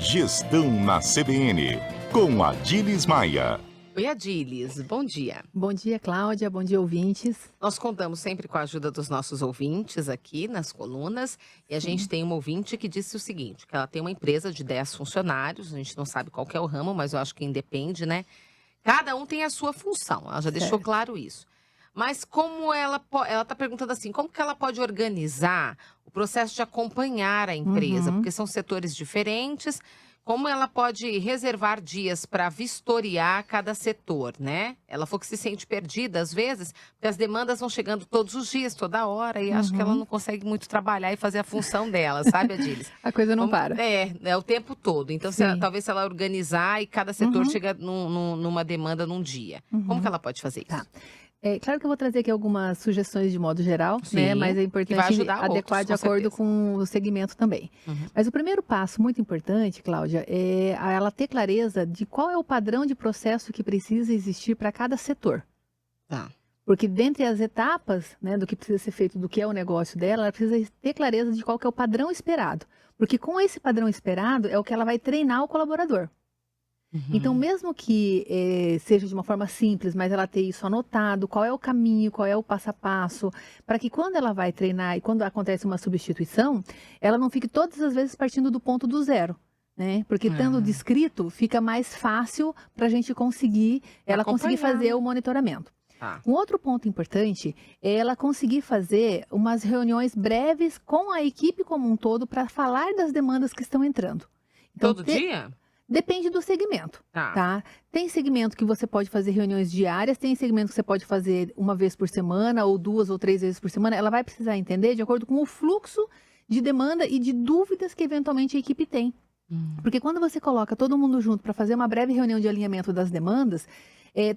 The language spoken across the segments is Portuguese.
Gestão na CBN, com Adilis Maia. Oi, Adilis, bom dia. Bom dia, Cláudia, bom dia, ouvintes. Nós contamos sempre com a ajuda dos nossos ouvintes aqui nas colunas e a gente tem uma ouvinte que disse o seguinte, que ela tem uma empresa de 10 funcionários, a gente não sabe qual que é o ramo, mas eu acho que independe, né? Cada um tem a sua função, ela já deixou claro isso. Mas como ela está perguntando assim, como que ela pode organizar o processo de acompanhar a empresa? Porque são setores diferentes. Como ela pode reservar dias para vistoriar cada setor, né? Ela falou que se sente perdida às vezes, porque as demandas vão chegando todos os dias, toda hora, e acho que ela não consegue muito trabalhar e fazer a função dela, sabe, Adilis? A coisa não para. É o tempo todo. Então, talvez se ela organizar e cada setor chega numa demanda num dia. Como que ela pode fazer isso? Tá. É claro que eu vou trazer aqui algumas sugestões de modo geral, né? Mas é importante adequar de acordo com o segmento também. Mas o primeiro passo muito importante, Cláudia, é ela ter clareza de qual é o padrão de processo que precisa existir para cada setor. Tá. Porque dentre as etapas, né, do que precisa ser feito, do que é o negócio dela, ela precisa ter clareza de qual que é o padrão esperado. Porque com esse padrão esperado é o que ela vai treinar o colaborador. Então, mesmo que seja de uma forma simples, mas ela ter isso anotado, qual é o caminho, qual é o passo a passo, para que quando ela vai treinar e quando acontece uma substituição, ela não fique todas as vezes partindo do ponto do zero. Né? Porque estando descrito, fica mais fácil para a gente conseguir, ela conseguir fazer o monitoramento. Um outro ponto importante é ela conseguir fazer umas reuniões breves com a equipe como um todo para falar das demandas que estão entrando. Então, todo dia? Depende do segmento, tá? Tem segmento que você pode fazer reuniões diárias, tem segmento que você pode fazer uma vez por semana, ou 2 ou 3 vezes por semana. Ela vai precisar entender de acordo com o fluxo de demanda e de dúvidas que eventualmente a equipe tem. Porque quando você coloca todo mundo junto para fazer uma breve reunião de alinhamento das demandas,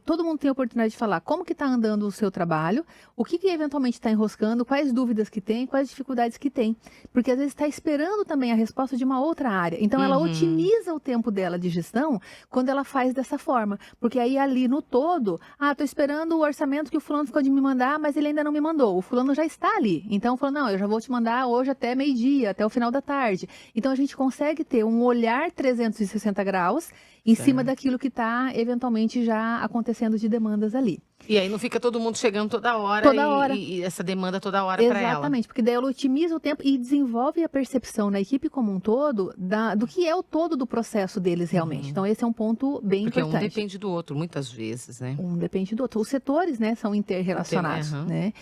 todo mundo tem a oportunidade de falar como que está andando o seu trabalho, o que eventualmente está enroscando, quais dúvidas que tem, quais dificuldades que tem. Porque às vezes está esperando também a resposta de uma outra área. Então ela otimiza o tempo dela de gestão quando ela faz dessa forma. Porque aí ali no todo, estou esperando o orçamento que o fulano ficou de me mandar, mas ele ainda não me mandou. O fulano já está ali. Então falou, não, eu já vou te mandar hoje até meio-dia, até o final da tarde. Então a gente consegue ter um olhar 360 graus em cima daquilo que está eventualmente já acontecendo de demandas ali. E aí não fica todo mundo chegando toda hora. E essa demanda toda hora para ela. Exatamente, porque daí ela otimiza o tempo e desenvolve a percepção na equipe como um todo do que é o todo do processo deles realmente. Então esse é um ponto bem importante. Porque um depende do outro, muitas vezes, né? Um depende do outro. Os setores, né, são interrelacionados, né?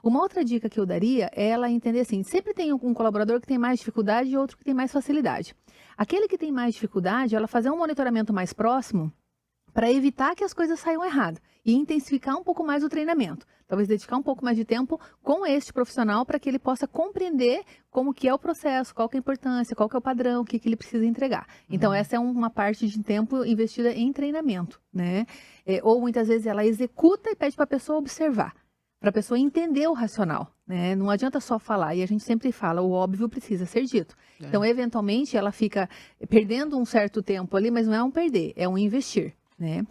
Uma outra dica que eu daria é ela entender assim, sempre tem um colaborador que tem mais dificuldade e outro que tem mais facilidade. Aquele que tem mais dificuldade, ela fazer um monitoramento mais próximo para evitar que as coisas saiam errado e intensificar um pouco mais o treinamento. Talvez dedicar um pouco mais de tempo com este profissional para que ele possa compreender como que é o processo, qual que é a importância, qual que é o padrão, o que ele precisa entregar. Então, essa é uma parte de tempo investida em treinamento, né? Ou muitas vezes ela executa e pede para a pessoa observar, para a pessoa entender o racional, né? Não adianta só falar, e a gente sempre fala, o óbvio precisa ser dito. Então, eventualmente, ela fica perdendo um certo tempo ali, mas não é um perder, é um investir, né?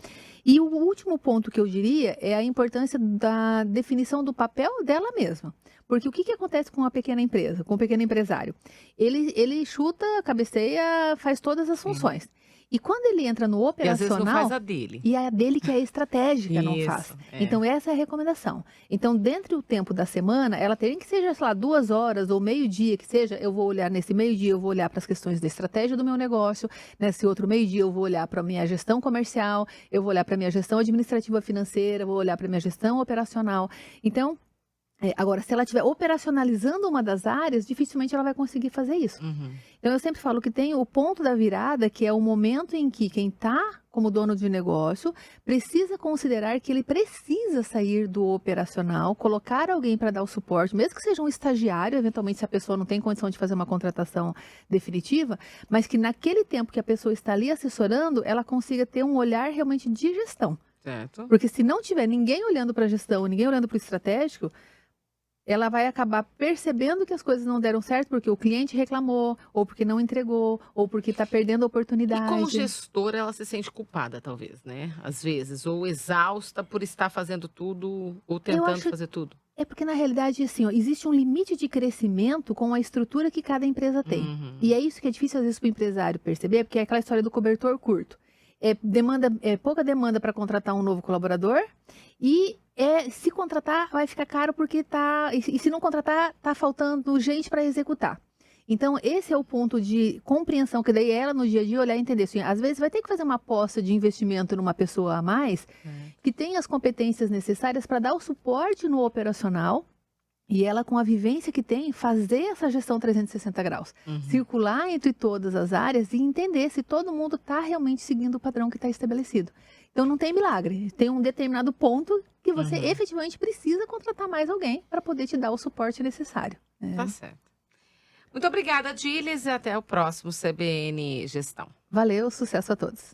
E o último ponto que eu diria é a importância da definição do papel dela mesma. Porque o que acontece com uma pequena empresa, com um pequeno empresário? Ele chuta, cabeceia, faz todas as funções. E quando ele entra no operacional... E às vezes não faz a dele. E a dele que é estratégica não faz. Então, essa é a recomendação. Então, dentro do tempo da semana, ela tem que seja, sei lá, 2 horas ou meio-dia, que seja, eu vou olhar nesse meio-dia, eu vou olhar para as questões da estratégia do meu negócio, nesse outro meio-dia eu vou olhar para a minha gestão comercial, eu vou olhar para a minha gestão administrativa financeira, vou olhar para a minha gestão operacional. Então... agora, se ela estiver operacionalizando uma das áreas, dificilmente ela vai conseguir fazer isso. Então, eu sempre falo que tem o ponto da virada, que é o momento em que quem está como dono de negócio precisa considerar que ele precisa sair do operacional, colocar alguém para dar o suporte, mesmo que seja um estagiário, eventualmente se a pessoa não tem condição de fazer uma contratação definitiva, mas que naquele tempo que a pessoa está ali assessorando, ela consiga ter um olhar realmente de gestão. Certo. Porque se não tiver ninguém olhando para a gestão, ninguém olhando para o estratégico, ela vai acabar percebendo que as coisas não deram certo porque o cliente reclamou, ou porque não entregou, ou porque está perdendo a oportunidade. E como gestora, ela se sente culpada, talvez, né? Às vezes, ou exausta por estar fazendo tudo, ou tentando fazer tudo. É porque, na realidade, assim, ó, existe um limite de crescimento com a estrutura que cada empresa tem. E é isso que é difícil, às vezes, para o empresário perceber, porque é aquela história do cobertor curto. É pouca demanda para contratar um novo colaborador e se contratar vai ficar caro porque e se não contratar, tá faltando gente para executar. Então, esse é o ponto de compreensão que daí ela no dia a dia olhar e entender. Assim, às vezes vai ter que fazer uma aposta de investimento numa pessoa a mais que tenha as competências necessárias para dar o suporte no operacional. E ela, com a vivência que tem, fazer essa gestão 360 graus. Circular entre todas as áreas e entender se todo mundo está realmente seguindo o padrão que está estabelecido. Então, não tem milagre. Tem um determinado ponto que você efetivamente precisa contratar mais alguém para poder te dar o suporte necessário. Tá certo. Muito obrigada, Dilis, e até o próximo CBN Gestão. Valeu, sucesso a todos.